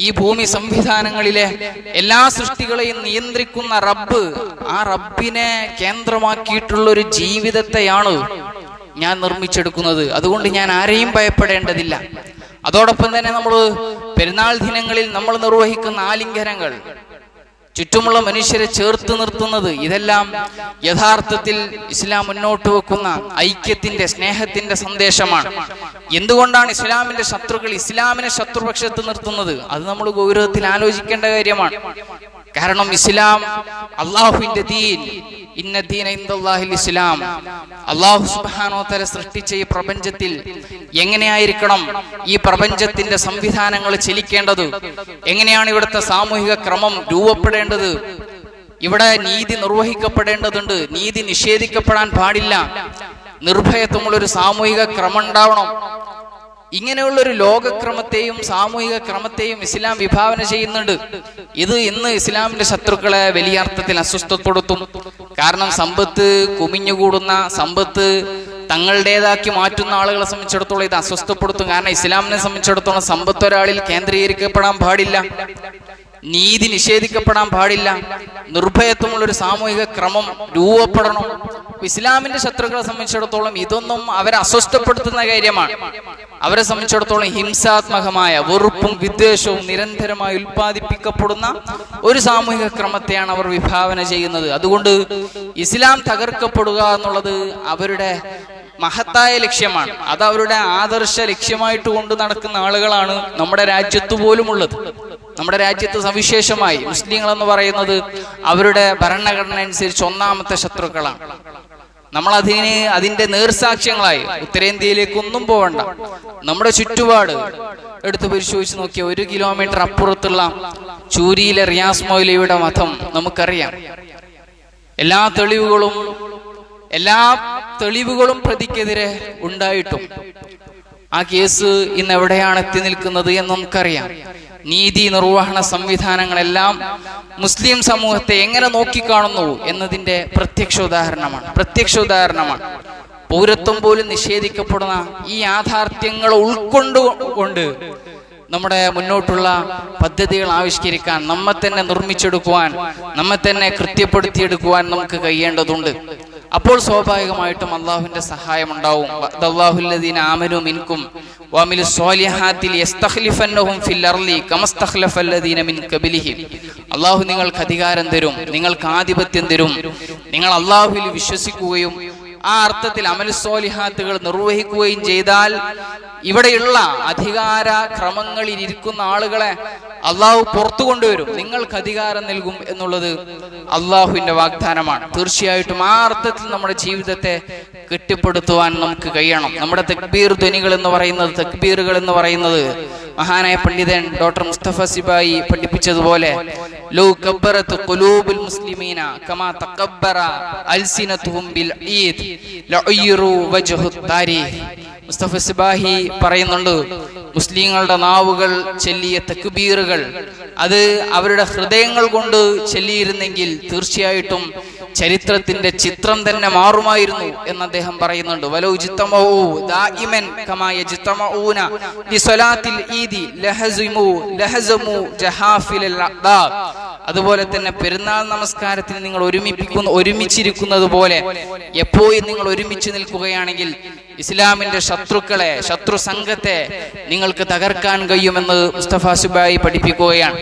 [SPEAKER 1] ഈ ഭൂമി സംവിധാനങ്ങളിലെ എല്ലാ സൃഷ്ടികളെയും നിയന്ത്രിക്കുന്ന റബ്ബ്, ആ റബ്ബിനെ കേന്ദ്രമാക്കിയിട്ടുള്ള ഒരു ജീവിതത്തെയാണ് ഞാൻ നിർമ്മിച്ചെടുക്കുന്നത്. അതുകൊണ്ട് ഞാൻ ആരെയും ഭയപ്പെടേണ്ടതില്ല. അതോടൊപ്പം തന്നെ നമ്മൾ പെരുന്നാൾ ദിനങ്ങളിൽ നമ്മൾ നിർവഹിക്കുന്ന ആലിംഗനങ്ങൾ, ചുറ്റുമുള്ള മനുഷ്യരെ ചേർത്ത് നിർത്തുന്നത്, ഇതെല്ലാം യഥാർത്ഥത്തിൽ ഇസ്ലാം മുന്നോട്ട് വെക്കുന്ന ഐക്യത്തിന്റെ, സ്നേഹത്തിന്റെ സന്ദേശമാണ്. എന്തുകൊണ്ടാണ് ഇസ്ലാമിന്റെ ശത്രുക്കൾ ഇസ്ലാമിനെ ശത്രുപക്ഷത്ത് നിർത്തുന്നത്? അത് നമ്മൾ ഗൗരവത്തിൽ ആലോചിക്കേണ്ട കാര്യമാണ്. കാരണം ഇസ്ലാം അള്ളാഹുവിന്റെ ദീൻ, ഇന്ന ദീന ഇൻദല്ലാഹിൽ ഇസ്ലാം, അള്ളാഹു സുബ്ഹാനഹു വ തആല സൃഷ്ടിച്ച ഈ പ്രപഞ്ചത്തിൽ എങ്ങനെയായിരിക്കണം ഈ പ്രപഞ്ചത്തിന്റെ സംവിധാനങ്ങൾ ചലിക്കേണ്ടത്, എങ്ങനെയാണ് ഇവിടുത്തെ സാമൂഹിക ക്രമം രൂപപ്പെടേണ്ടത്, ഇവിടെ നീതി നിർവഹിക്കപ്പെടേണ്ടതുണ്ട്, നീതി നിഷേധിക്കപ്പെടാൻ പാടില്ല, നിർഭയത്വമുള്ളൊരു സാമൂഹിക ക്രമം ഉണ്ടാവണം. ഇങ്ങനെയുള്ളൊരു ലോകക്രമത്തെയും സാമൂഹിക ക്രമത്തെയും ഇസ്ലാം വിഭാവന ചെയ്യുന്നുണ്ട്. ഇത് ഇന്ന് ഇസ്ലാമിന്റെ ശത്രുക്കളെ വലിയ അർത്ഥത്തിൽ അസ്വസ്ഥപ്പെടുത്തും. കാരണം സമ്പത്ത് കുമിഞ്ഞുകൂടുന്ന, സമ്പത്ത് തങ്ങളുടേതാക്കി മാറ്റുന്ന ആളുകളെ സംബന്ധിച്ചിടത്തോളം ഇത് അസ്വസ്ഥപ്പെടുത്തും. കാരണം ഇസ്ലാമിനെ സംബന്ധിച്ചിടത്തോളം സമ്പത്ത് ഒരാളിൽ കേന്ദ്രീകരിക്കപ്പെടാൻ പാടില്ല, നീതി നിഷേധിക്കപ്പെടാൻ പാടില്ല, നിർഭയത്വമുള്ളൊരു സാമൂഹിക ക്രമം രൂപപ്പെടണം. ഇസ്ലാമിന്റെ ശത്രുക്കളെ സംബന്ധിച്ചിടത്തോളം ഇതൊന്നും അവരെ അസ്വസ്ഥപ്പെടുത്തുന്ന കാര്യമാണ്. അവരെ സംബന്ധിച്ചിടത്തോളം ഹിംസാത്മകമായ വെറുപ്പും വിദ്വേഷവും നിരന്തരമായി ഉൽപ്പാദിപ്പിക്കപ്പെടുന്ന ഒരു സാമൂഹിക ക്രമത്തെയാണ് അവർ വിഭാവന ചെയ്യുന്നത്. അതുകൊണ്ട് ഇസ്ലാം തകർക്കപ്പെടുക എന്നുള്ളത് അവരുടെ മഹത്തായ ലക്ഷ്യമാണ്. അത് അവരുടെ ആദർശ ലക്ഷ്യമായിട്ട് കൊണ്ട് നടക്കുന്ന ആളുകളാണ് നമ്മുടെ രാജ്യത്ത് പോലും ഉള്ളത്. നമ്മുടെ രാജ്യത്ത് സവിശേഷമായി മുസ്ലിങ്ങൾ എന്ന് പറയുന്നത് അവരുടെ ഭരണഘടന അനുസരിച്ച് ഒന്നാമത്തെ ശത്രുക്കളാണ്. നമ്മൾ അതിന്റെ നേർസാക്ഷ്യങ്ങളായി ഉത്തരേന്ത്യയിലേക്കൊന്നും പോവണ്ട. നമ്മുടെ ചുറ്റുപാട് എടുത്ത് പരിശോധിച്ച് നോക്കിയ 1 കിലോമീറ്റർ അപ്പുറത്തുള്ള ചൂരിയിലെ റിയാസ് മൗലവിയുടെ മതം നമുക്കറിയാം. എല്ലാ തെളിവുകളും പ്രതിക്കെതിരെ ഉണ്ടായിട്ടും ആ കേസ് ഇന്ന് എവിടെയാണ് എത്തി നിൽക്കുന്നത് എന്ന് നമുക്കറിയാം. നീതി നിർവഹണ സംവിധാനങ്ങളെല്ലാം മുസ്ലിം സമൂഹത്തെ എങ്ങനെ നോക്കിക്കാണുന്നു എന്നതിന്റെ പ്രത്യക്ഷ ഉദാഹരണമാണ്. പൗരത്വം പോലും നിഷേധിക്കപ്പെടുന്ന ഈ യാഥാർത്ഥ്യങ്ങൾ ഉൾക്കൊണ്ടുകൊണ്ട് നമ്മുടെ മുന്നോട്ടുള്ള പദ്ധതികൾ ആവിഷ്കരിക്കാൻ, നമ്മെ തന്നെ നിർമ്മിച്ചെടുക്കുവാൻ, നമ്മെ തന്നെ കൃത്യപ്പെടുത്തിയെടുക്കുവാൻ നമുക്ക് കഴിയേണ്ടതുണ്ട്. അപ്പോൾ സ്വാഭാവികമായിട്ടും അള്ളാഹുവിന്റെ സഹായം ഉണ്ടാവും. അല്ലാഹുല്ലദീന ആമനൂ മിൻകും വഅമിലുസ് സ്വാലിഹാത്തി യസ്തഖ്ലിഫന്നഹും ഫിൽ അർളി കമസ്തഖ്ലഫല്ലദീന മിൻ ഖബലിഹിം. അള്ളാഹു നിങ്ങൾക്ക് അധികാരം തരും, നിങ്ങൾക്ക് ആധിപത്യം തരും. നിങ്ങൾ അള്ളാഹുവിൽ വിശ്വസിക്കുകയും ആ അർത്ഥത്തിൽ അമലുസ്വാലിഹാത്തുകൾ നിർവഹിക്കുകയും ചെയ്താൽ ഇവിടെയുള്ള അധികാര ക്രമങ്ങളിൽ ഇരിക്കുന്ന ആളുകളെ അള്ളാഹു പുറത്തു കൊണ്ടുവരും, നിങ്ങൾക്ക് അധികാരം നൽകും എന്നുള്ളത് അള്ളാഹുവിന്റെ വാഗ്ദാനമാണ്. തീർച്ചയായിട്ടും ആ അർത്ഥത്തിൽ നമ്മുടെ ജീവിതത്തെ കെട്ടിപ്പടുത്തുവാൻ നമുക്ക് കഴിയണം. നമ്മുടെ തക്ബീറുകൾ എന്ന് പറയുന്നത് മഹാനായ പണ്ഡിതൻ ഡോക്ടർ മുസ്തഫ സിബായി പഠിപ്പിച്ചതുപോലെ ലൗ കബ്ബറത് ഖുലൂബുൽ മുസ്ലിമീന കമാ തകബ്ബറ അൽസിനതുഹും ബിൽ ഈദ് ലഉയ്യിറു വജ്ഹു താരീഖ്. മുസ്തഫ സിബാഹി പറയുന്നുണ്ട്, മുസ്ലിങ്ങളുടെ നാവുകൾ ചൊല്ലിയ തക്ബീറുകൾ അത് അവരുടെ ഹൃദയങ്ങൾ കൊണ്ട് ചൊല്ലിയിരുന്നെങ്കിൽ തീർച്ചയായിട്ടും ചരിത്രത്തിന്റെ ചിത്രം തന്നെ മാറുമായിരുന്നു എന്ന് അദ്ദേഹം പറയുന്നുണ്ട്. വലൗ ജിത്തമഊ ദായിമൻ കമാ യജ്തമഊന ലിസലാത്തിൽ ഈദി ലഹസമു ജഹാഫിലൽ അദാബ്. അതുപോലെ തന്നെ പെരുന്നാൾ നമസ്കാരത്തിന് നിങ്ങൾ ഒരുമിച്ചിരിക്കുന്നത് പോലെ എപ്പോഴും നിങ്ങൾ ഒരുമിച്ച് നിൽക്കുകയാണെങ്കിൽ ഇസ്ലാമിന്റെ ശത്രു സംഘത്തെ നിങ്ങൾക്ക് തകർക്കാൻ കഴിയുമെന്ന് മുസ്തഫ സിബായി പഠിപ്പിക്കുകയാണ്.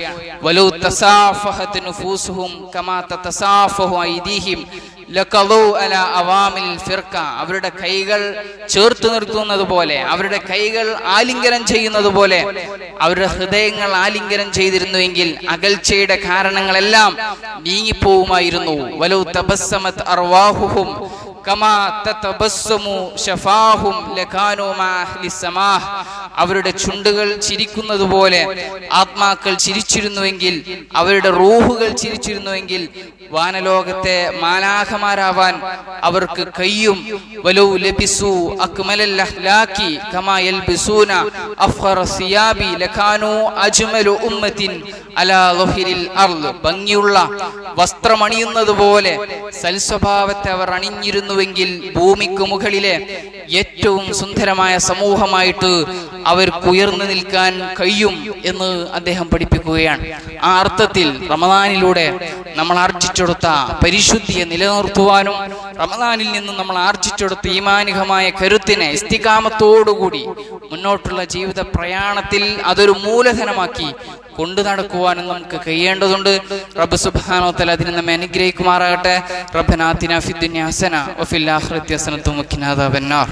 [SPEAKER 1] വലൗ തസാഫഹത് നുഫൂസുഹും കമാ തതസാഫഹു ഐദീഹിം ലഖളൂ അലാ അവാമിൽ ഫിർഖ. അവരുടെ കൈകൾ ചേർത്ത് നിർത്തുന്നത് പോലെ, അവരുടെ കൈകൾ ആലിംഗനം ചെയ്യുന്നത് പോലെ അവരുടെ ഹൃദയങ്ങൾ ആലിംഗനം ചെയ്തിരുന്നുവെങ്കിൽ അകൽച്ചയുടെ കാരണങ്ങളെല്ലാം നീങ്ങിപ്പോവുമായിരുന്നു. വലൗ തബസ്സമത് അർവാഹുഹും കമാ തതബസ്സമു ശഫാഹും ലകാനൂ മാ അഹ്ലി സമാഹ്. അവരുടെ ചുണ്ടുകൾ ചിരിക്കുന്നത് പോലെ ആത്മാക്കൾ ചിരിച്ചിരുന്നുവെങ്കിൽ, അവരുടെ റൂഹുകൾ ചിരിച്ചിരുന്നുവെങ്കിൽ വാനലോകത്തെ മാലാഖമാരാവാൻ അവർക്ക് കഴിയും. വലൗ ലബിസു അക്മലൽ അഹ്ലാഖി കമാ യൽബിസൂന അഫ്ഖറ സിയാബി ലകാനൂ അജ്മലു ഉമ്മത്തിൻ അലാ ളുഹിരിൽ അർള്. ഭംഗിയുള്ള വസ്ത്രമണിയുന്നത് പോലെ സൽസ്വഭാവത്തെ അവർ അണിഞ്ഞിരുന്നുവെങ്കിൽ ഭൂമിക്ക് മുകളിലെ ഏറ്റവും സുന്ദരമായ സമൂഹമായിട്ട് അവർക്ക് ഉയർന്നു നിൽക്കാൻ കഴിയും എന്ന് അദ്ദേഹം പഠിപ്പിക്കുകയാണ്. ആ അർത്ഥത്തിൽ റമദാനിലൂടെ നമ്മൾ ആർജിച്ചെടുത്ത പരിശുദ്ധിയെ നിലനിർത്തുവാനും റമദാനിൽ നിന്നും നമ്മൾ ആർജിച്ചെടുത്ത ഈമാനികമായ കരുത്തിനെ ഇസ്തിഖാമത്തോടുകൂടി മുന്നോട്ടുള്ള ജീവിത പ്രയാണത്തിൽ അതൊരു മൂലധനമാക്കി കൊണ്ടു നടക്കുവാനും നമുക്ക് കഴിയേണ്ടതുണ്ട്. റബ്ബ് സുബ്ഹാനഹു വ തആല അതിനെ നമ്മെ അനുഗ്രഹിക്കുമാറാകട്ടെ. റബ്ബനാ ആതിനാ ഫിദ്ദുനിയ ഹസന വഫിൽ ആഖിറതി ഹസനത്തും വഖിനാ അദാബന്നാർ.